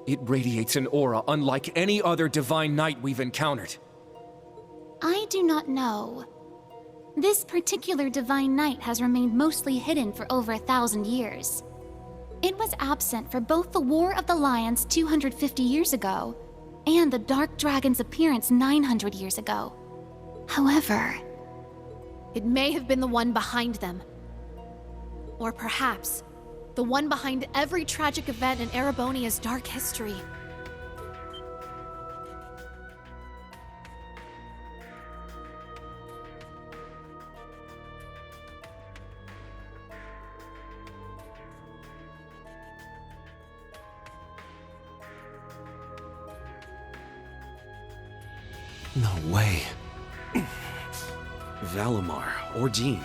It radiates an aura unlike any other divine knight we've encountered. I do not know. This particular divine knight has remained mostly hidden for over 1,000 years. It was absent for both the War of the Lions 250 years ago and the Dark Dragon's appearance 900 years ago. However, it may have been the one behind them. Or perhaps, the one behind every tragic event in Erebonia's dark history. No way. Valimar, Ordine,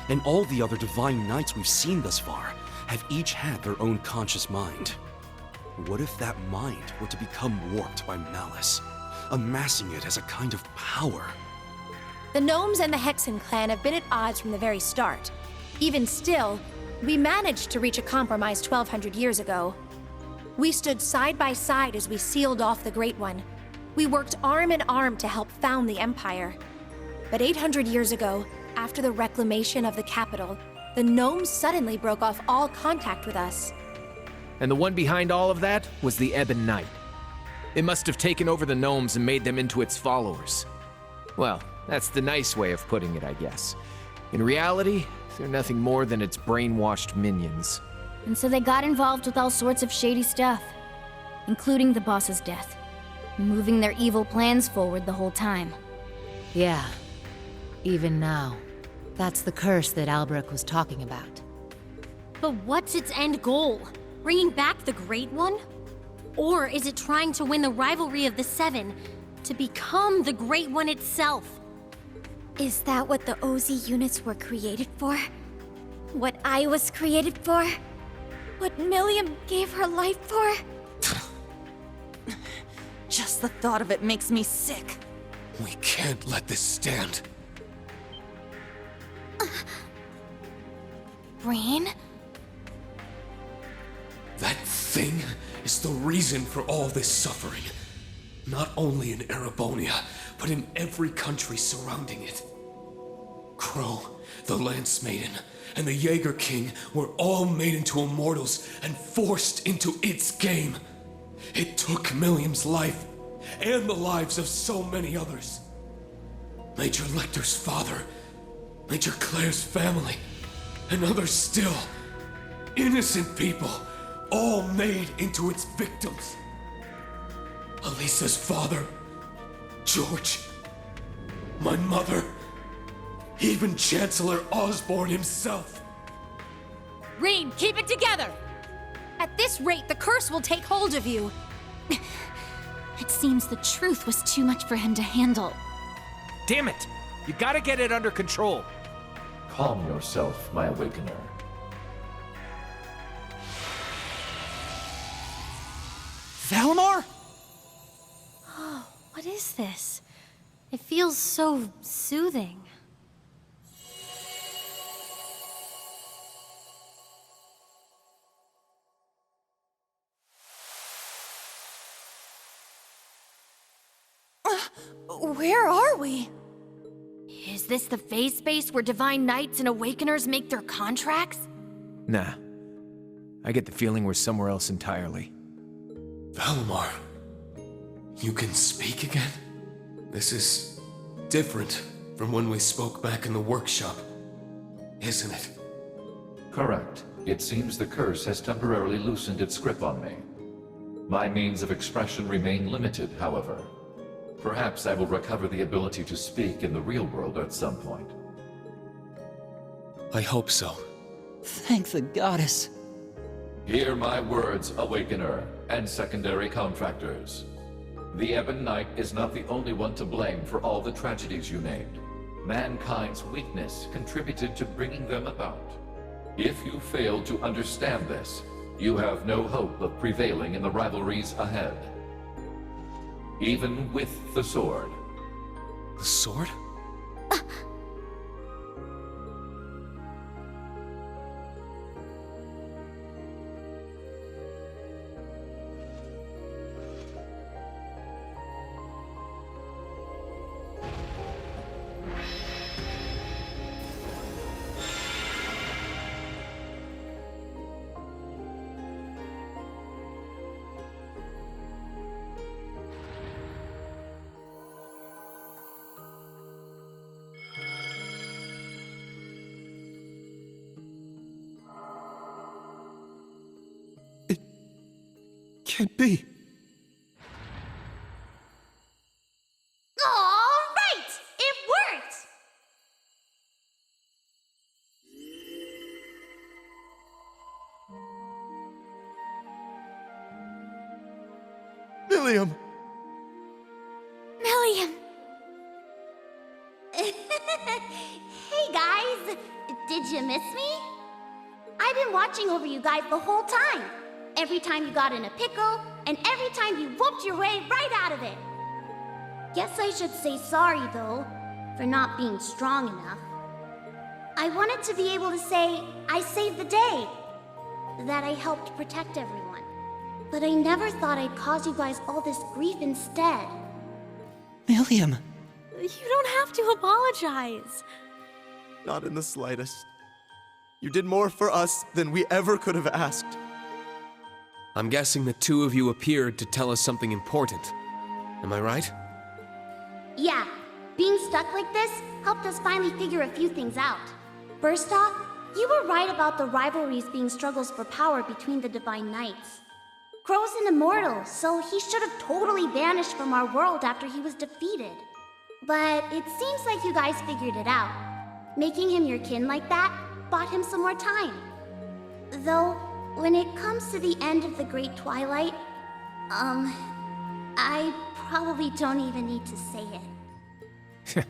and all the other divine knights we've seen thus far have each had their own conscious mind. What if that mind were to become warped by malice, amassing it as a kind of power? The Gnomes and the Hexen clan have been at odds from the very start. Even still, we managed to reach a compromise 1,200 years ago. We stood side by side as we sealed off the Great One. We worked arm in arm to help found the Empire. But 800 years ago, after the reclamation of the capital, the Gnomes suddenly broke off all contact with us. And the one behind all of that was the Ebon Knight. It must have taken over the Gnomes and made them into its followers. Well, that's the nice way of putting it, I guess. In reality, they're nothing more than its brainwashed minions. And so they got involved with all sorts of shady stuff, including the boss's death, moving their evil plans forward the whole time. Yeah. Even now. That's the curse that Albrecht was talking about. But what's its end goal? Bringing back the Great One? Or is it trying to win the rivalry of the Seven, to become the Great One itself? is that what the OZ units were created for? What I was created for? What Milliam gave her life for? Just the thought of it makes me sick. We can't let this stand. Rean? That thing is the reason for all this suffering. Not only in Erebonia, but in every country surrounding it. Crow, the Lance Maiden, and the Jaeger King were all made into immortals and forced into its game. It took Milliam's life, and the lives of so many others. Major Lecter's father, Major Claire's family, and others still. Innocent people, all made into its victims. Elisa's father, George, my mother, even Chancellor Osborne himself. Rean, keep it together! At this rate, the curse will take hold of you. It seems the truth was too much for him to handle. Damn it! You gotta get it under control. Calm yourself, my awakener. Valimar? Oh, what is this? It feels so soothing. Where are we? Is this the phase space where Divine Knights and Awakeners make their contracts? Nah. I get the feeling we're somewhere else entirely. Valimar, you can speak again? This is different from when we spoke back in the workshop, isn't it? Correct. It seems the curse has temporarily loosened its grip on me. My means of expression remain limited, however. Perhaps I will recover the ability to speak in the real world at some point. I hope so. Thank the goddess. Hear my words, Awakener, and secondary contractors. The Ebon Knight is not the only one to blame for all the tragedies you named. Mankind's weakness contributed to bringing them about. If you fail to understand this, you have no hope of prevailing in the rivalries ahead. Even with the sword. The sword? can't be. All right! It worked! Milliam! Milliam! Hey guys! Did you miss me? I've been watching over you guys the whole time. Every time you got in a pickle, and every time you whooped your way right out of it. Guess I should say sorry, though, for not being strong enough. I wanted to be able to say I saved the day, that I helped protect everyone. But I never thought I'd cause you guys all this grief instead. Milliam! You don't have to apologize. Not in the slightest. You did more for us than we ever could have asked. I'm guessing the two of you appeared to tell us something important. Am I right? Yeah, being stuck like this helped us finally figure a few things out. First off, you were right about the rivalries being struggles for power between the Divine Knights. Crow's an immortal, so he should have totally vanished from our world after he was defeated. But it seems like you guys figured it out. Making him your kin like that bought him some more time. Though, when it comes to the end of the Great Twilight, I probably don't even need to say it.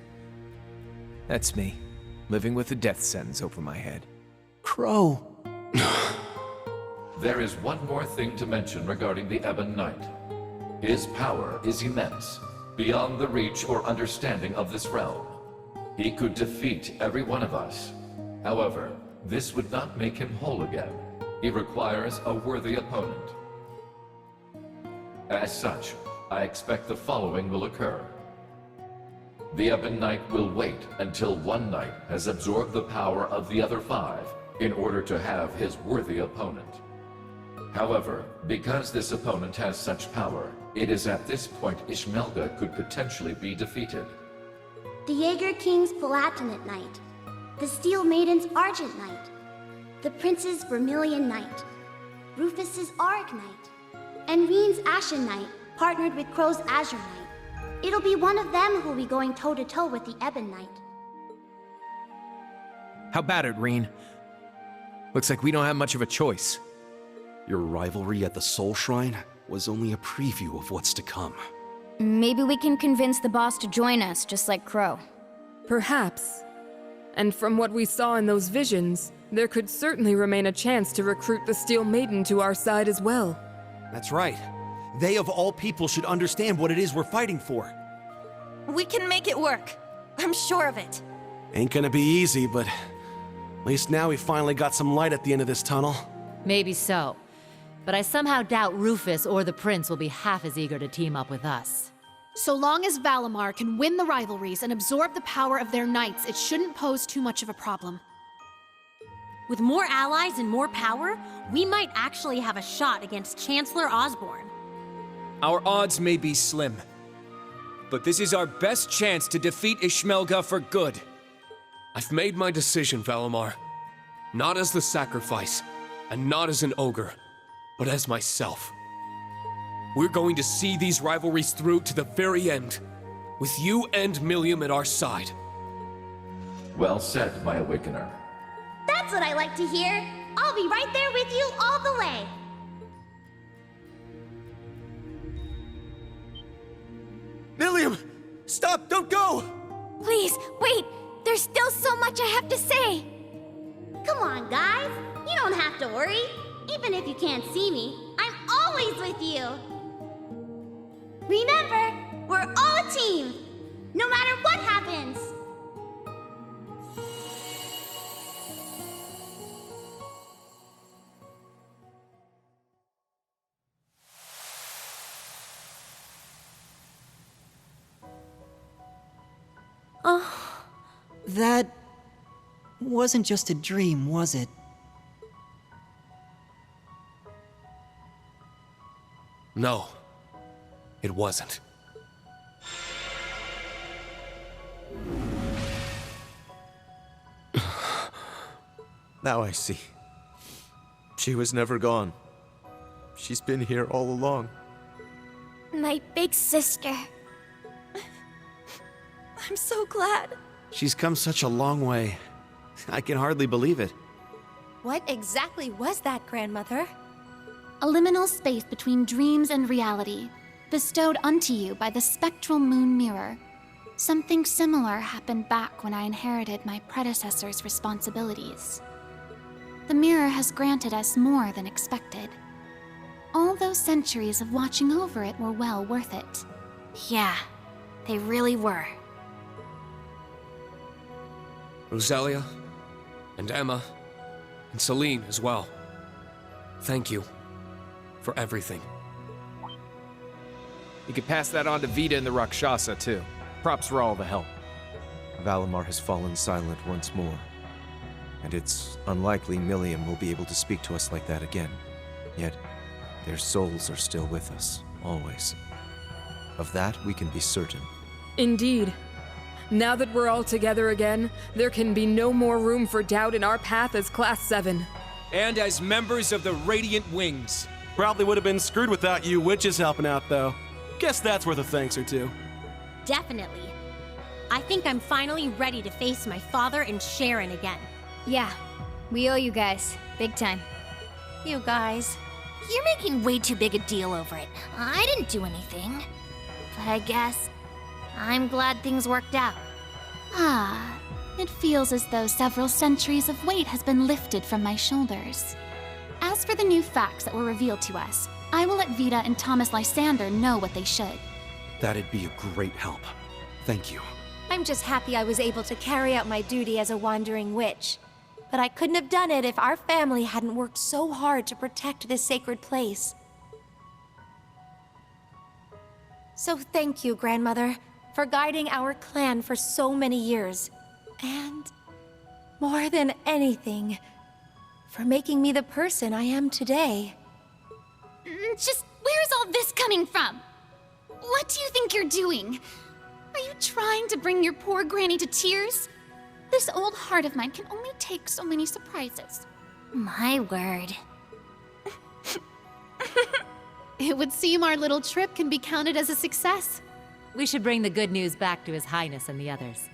That's me, living with a death sentence over my head. Crow! There is one more thing to mention regarding the Ebon Knight. His power is immense, beyond the reach or understanding of this realm. He could defeat every one of us. However, this would not make him whole again. He requires a worthy opponent. As such, I expect the following will occur. The Ebon Knight will wait until one knight has absorbed the power of the other 5 in order to have his worthy opponent. However, because this opponent has such power, it is at this point Ishmelga could potentially be defeated. The Jaeger King's Palatinate Knight, the Steel Maiden's Argent Knight, the Prince's Vermilion Knight, Rufus's Auric Knight, and Rean's Ashen Knight partnered with Crow's Azure Knight. It'll be one of them who'll be going toe-to-toe with the Ebon Knight. How about it, Rean? Looks like we don't have much of a choice. Your rivalry at the Soul Shrine was only a preview of what's to come. Maybe we can convince the boss to join us, just like Crow. Perhaps. And from what we saw in those visions, there could certainly remain a chance to recruit the Steel Maiden to our side as well. That's right. They of all people should understand what it is we're fighting for. We can make it work. I'm sure of it. Ain't gonna be easy, but at least now we finally got some light at the end of this tunnel. Maybe so. But I somehow doubt Rufus or the Prince will be half as eager to team up with us. So long as Valimar can win the rivalries and absorb the power of their knights, it shouldn't pose too much of a problem. With more allies and more power, we might actually have a shot against Chancellor Osborne. Our odds may be slim, but this is our best chance to defeat Ishmelga for good. I've made my decision, Valimar. Not as the sacrifice, and not as an ogre, but as myself. We're going to see these rivalries through to the very end, with you and Milliam at our side. Well said, my Awakener. That's what I like to hear. I'll be right there with you all the way. Milliam! Stop! Don't go! Please, wait! There's still so much I have to say! Come on, guys. You don't have to worry. Even if you can't see me, I'm always with you. Remember, we're all a team, no matter what happens. That wasn't just a dream, was it? No, it wasn't. Now I see. She was never gone. She's been here all along. My big sister. I'm so glad. She's come such a long way. I can hardly believe it. What exactly was that, Grandmother? A liminal space between dreams and reality, bestowed unto you by the spectral moon mirror. Something similar happened back when I inherited my predecessor's responsibilities. The mirror has granted us more than expected. All those centuries of watching over it were well worth it. Yeah, they really were. Roselia, and Emma, and Celine as well. Thank you for everything. You could pass that on to Vita and the Rakshasa, too. Props for all the help. Valimar has fallen silent once more, and it's unlikely Milliam will be able to speak to us like that again. Yet, their souls are still with us, always. Of that, we can be certain. Indeed. Now that we're all together again, there can be no more room for doubt in our path as Class 7. And as members of the Radiant Wings. Probably would have been screwed without you witches helping out, though. Guess that's worth a thanks or two. Definitely. I think I'm finally ready to face my father and Sharon again. Yeah, we owe you guys. Big time. You guys. You're making way too big a deal over it. I didn't do anything. But I guess I'm glad things worked out. Ah, it feels as though several centuries of weight has been lifted from my shoulders. As for the new facts that were revealed to us, I will let Vita and Thomas Lysander know what they should. That'd be a great help. Thank you. I'm just happy I was able to carry out my duty as a wandering witch. But I couldn't have done it if our family hadn't worked so hard to protect this sacred place. So thank you, Grandmother, for guiding our clan for so many years. And more than anything, for making me the person I am today. Just where's all this coming from? What do you think you're doing? Are you trying to bring your poor granny to tears? This old heart of mine can only take so many surprises. My word. It would seem our little trip can be counted as a success. We should bring the good news back to His Highness and the others.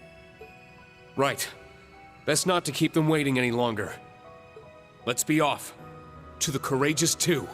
Right. Best not to keep them waiting any longer. Let's be off. To the Courageous 2.